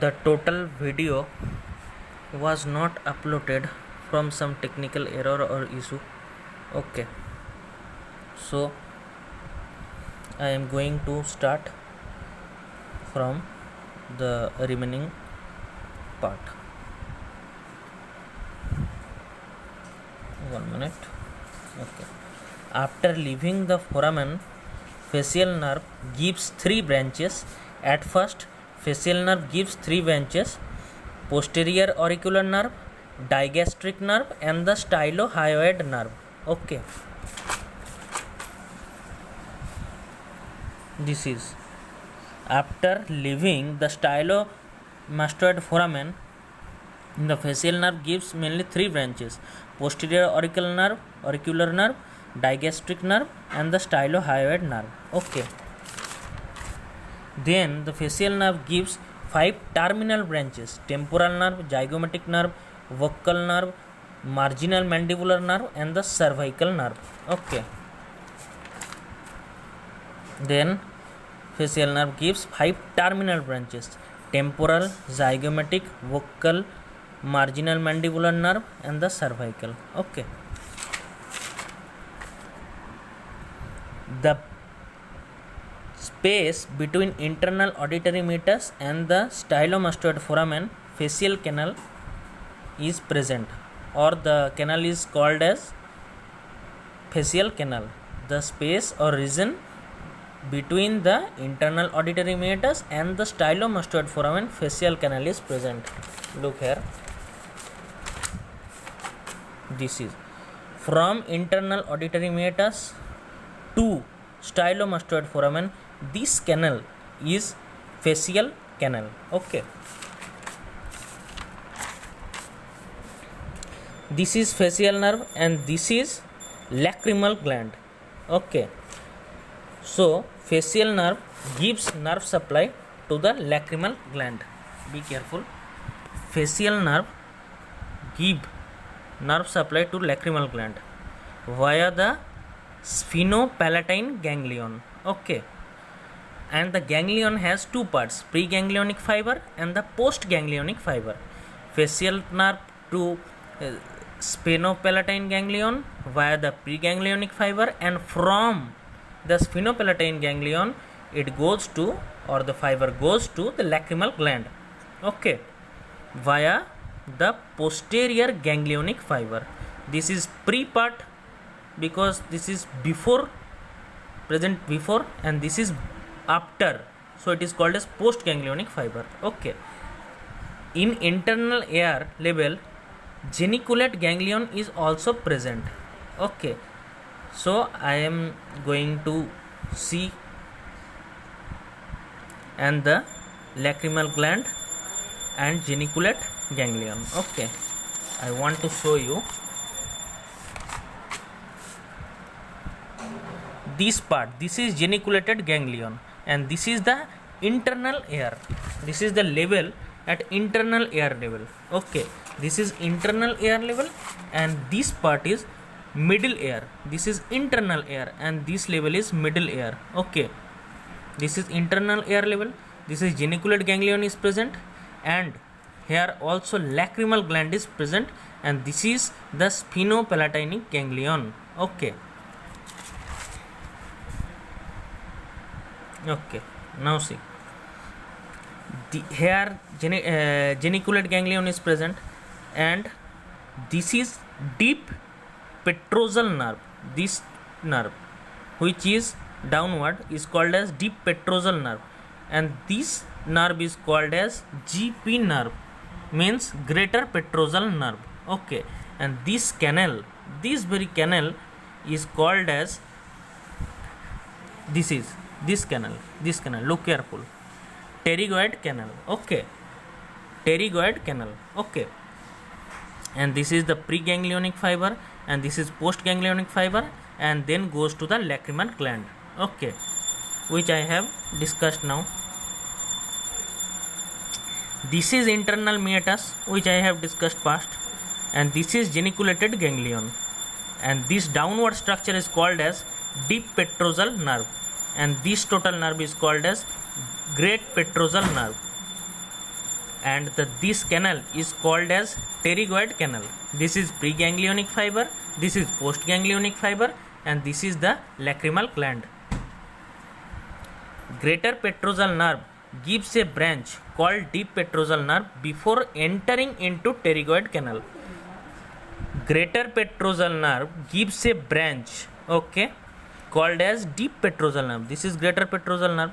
The total video was not uploaded from some technical error or issue. Okay, so I am going to start from the remaining part. 1 minute. Okay, after leaving the foramen, facial nerve gives 3 branches. At first, facial nerve gives 3 branches: posterior auricular nerve, digastric nerve, and the stylohyoid nerve. Okay, this is after leaving the stylomastoid foramen. The facial nerve gives mainly 3 branches: posterior auricular nerve, digastric nerve, and the stylohyoid nerve. Okay, then the facial nerve gives 5 terminal branches: temporal nerve, zygomatic nerve, buccal nerve, marginal mandibular nerve, and the cervical nerve. Okay, then facial nerve gives 5 terminal branches: temporal, zygomatic, buccal, marginal mandibular nerve, and the cervical. Okay, the space between internal auditory meatus and the stylomastoid foramen facial canal is present, or the canal is called as facial canal. The space or region between the internal auditory meatus and the stylomastoid foramen facial canal is present. Look here, this is from internal auditory meatus to stylomastoid foramen. This canal is facial canal. Okay, this is facial nerve and this is lacrimal gland. Okay, so facial nerve gives nerve supply to the lacrimal gland. Be careful, facial nerve give nerve supply to lacrimal gland via the sphenopalatine ganglion. Okay, and the ganglion has 2 parts: preganglionic fiber and the postganglionic fiber. Facial nerve to sphenopalatine ganglion via the preganglionic fiber, and from the sphenopalatine ganglion it goes to, or the fiber goes to, the lacrimal gland. Okay, via the posterior ganglionic fiber. This is pre part because this is before, present before, and this is after, so it is called as post ganglionic fiber. Okay, in internal ear level, geniculate ganglion is also present. Okay, so I am going to see and the lacrimal gland and geniculate ganglion. Okay, I want to show you this part. This is geniculated ganglion and this is the internal ear. This is the level at internal ear level. Okay, this is internal ear level and this part is middle ear. This is internal ear and this level is middle ear. Okay, this is internal ear level. This is geniculate ganglion is present, and here also lacrimal gland is present, and this is the sphenopalatine ganglion. Okay, okay, now see, here geniculate ganglion is present, and this is deep petrosal nerve. This nerve which is downward is called as deep petrosal nerve, and this nerve is called as GP nerve, means greater petrosal nerve. Okay, and this canal, this very canal is called as, this is this canal, look careful, pterygoid canal. Okay, pterygoid canal. Okay, and this is the preganglionic fiber and this is postganglionic fiber, and then goes to the lacrimal gland. Okay, which I have discussed now. This is internal meatus, which I have discussed past, and this is geniculated ganglion, and this downward structure is called as deep petrosal nerve, and this total nerve is called as great petrosal nerve. and this canal is called as pterygoid canal. This is preganglionic fiber, this is postganglionic fiber, and this is the lacrimal gland. Greater petrosal nerve gives a branch called deep petrosal nerve before entering into pterygoid canal. Greater petrosal nerve gives a branch, okay, called as deep petrosal nerve. This is greater petrosal nerve,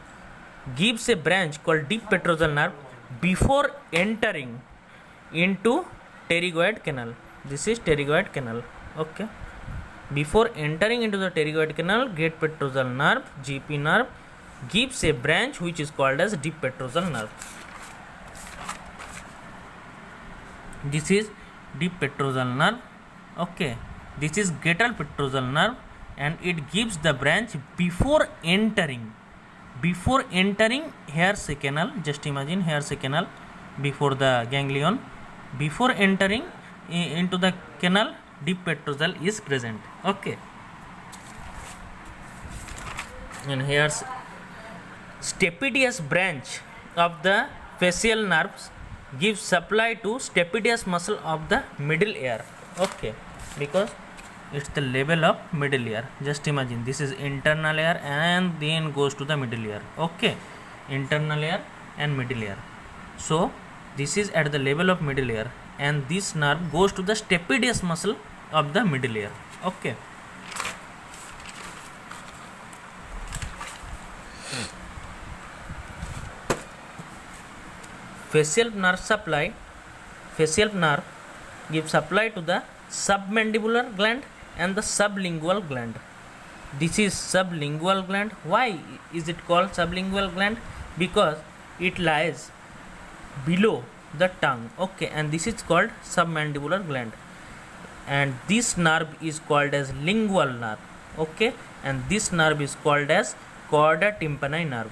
gives a branch called deep petrosal nerve before entering into pterygoid canal. This is pterygoid canal, okay. Before entering into the pterygoid canal, great petrosal nerve, GP nerve, gives a branch which is called as deep petrosal nerve. This is deep petrosal nerve, okay. This is greater petrosal nerve, and it gives the branch before entering. Before entering, here's a canal. Just imagine here's a canal before the ganglion. Before entering into the canal, deep petrosal is present, okay. And here's stapedius branch of the facial nerves gives supply to stapedius muscle of the middle ear, okay, because it's the level of middle ear. Just imagine this is internal ear and then goes to the middle ear, okay, internal ear and middle ear. So this is at the level of middle ear, and this nerve goes to the stapedius muscle of the middle ear, okay. Facial nerve supply, facial nerve gives supply to the submandibular gland and the sublingual gland. This is sublingual gland. Why is it called sublingual gland? Because it lies below the tongue, okay, and this is called submandibular gland, and this nerve is called as lingual nerve, okay, and this nerve is called as chorda tympani nerve.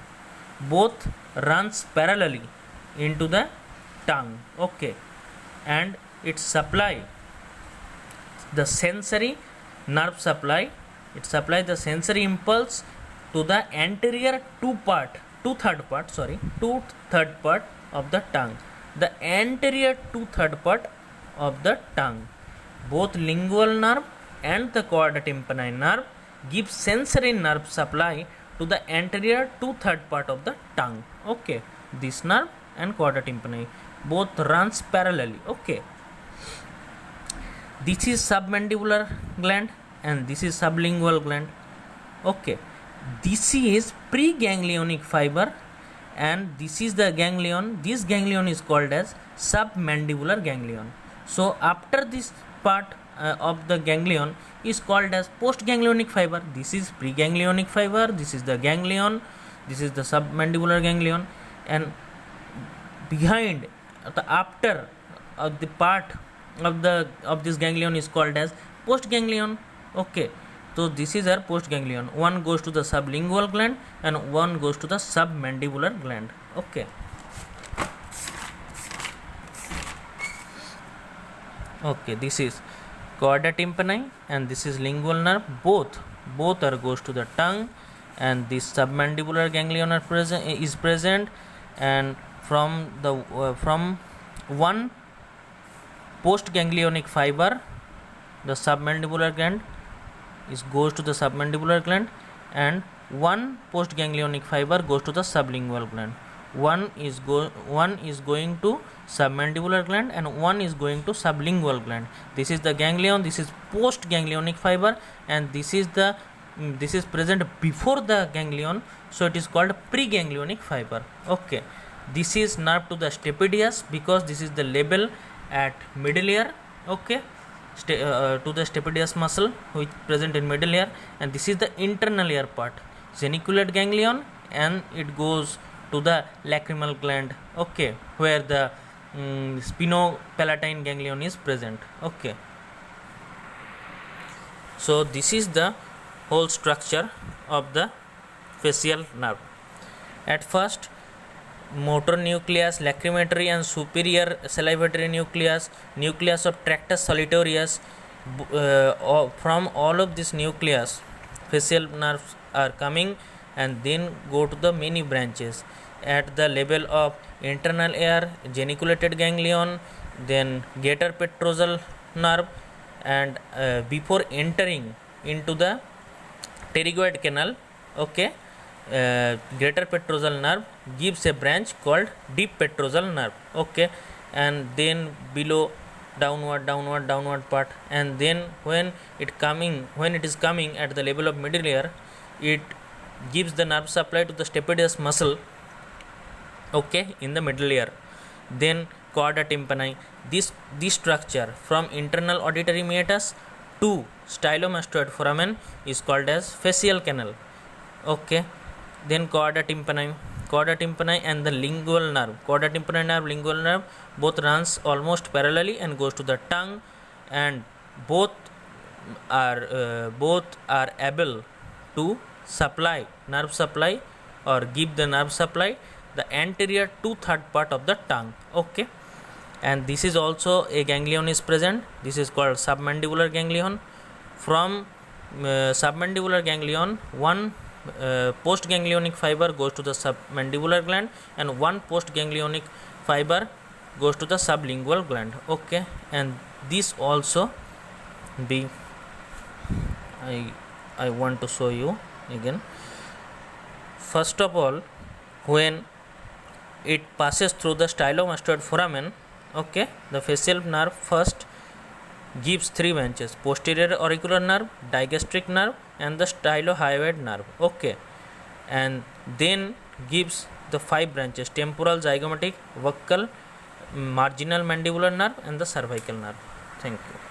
Both runs parallelly into the tongue, okay, and it supply the sensory nerve supply. It supplies the sensory impulse to the anterior two-third part of the tongue. The anterior two-third part of the tongue. Both lingual nerve and the chorda tympani nerve give sensory nerve supply to the anterior two-third part of the tongue, okay. This nerve and chorda tympani both runs parallelly, okay. This is submandibular gland and this is sublingual gland, okay. This is preganglionic fiber and this is the ganglion. This ganglion is called as submandibular ganglion. So after this part of the ganglion is called as postganglionic fiber. This is preganglionic fiber, this is the ganglion, this is the submandibular ganglion, and behind the after of the part of this ganglion is called as postganglion, okay. So this is our postganglion. One goes to the sublingual gland and one goes to the submandibular gland, okay. Okay, this is chorda tympani and this is lingual nerve. Both are goes to the tongue, and this submandibular ganglion is present, and from one postganglionic fiber, the submandibular gland goes to the submandibular gland, and one postganglionic fiber goes to the sublingual gland. One is going to submandibular gland and one is going to sublingual gland. This is the ganglion, this is postganglionic fiber, and this is present before the ganglion, so it is called preganglionic fiber, okay. This is nerve to the stapedius because this is the level at middle ear, okay, to the stapedius muscle which present in middle ear, and this is the internal ear part, geniculate ganglion, and it goes to the lacrimal gland, okay, where the spinopalatine ganglion is present, okay. So this is the whole structure of the facial nerve. At first, motor nucleus, lacrimatory and superior salivatory nucleus, nucleus of tractus solitarius. From all of this nucleus, facial nerves are coming and then go to the many branches. at the level of internal air, geniculated ganglion, then greater petrosal nerve, and before entering into the pterygoid canal, okay, greater petrosal nerve gives a branch called deep petrosal nerve, okay, and then below downward part, and then when it is coming at the level of middle ear, it gives the nerve supply to the stapedius muscle, okay, in the middle ear. Then chorda tympani, this structure from internal auditory meatus to stylomastoid foramen is called as facial canal, okay. Then chorda tympani and the lingual nerve, lingual nerve both runs almost parallelly and goes to the tongue, and both are able to supply nerve supply or give the nerve supply the anterior 2/3 part of the tongue, okay. And this is also a ganglion is present. This is called submandibular ganglion. From submandibular ganglion, one postganglionic fiber goes to the submandibular gland, and one postganglionic fiber goes to the sublingual gland, okay. And this also I want to show you again. First of all, when it passes through the stylomastoid foramen, okay, the facial nerve first gives 3 branches: posterior auricular nerve, digastric nerve, and the stylohyoid nerve, okay, and then gives the 5 branches: temporal, zygomatic, buccal, marginal mandibular nerve, and the cervical nerve. Thank you.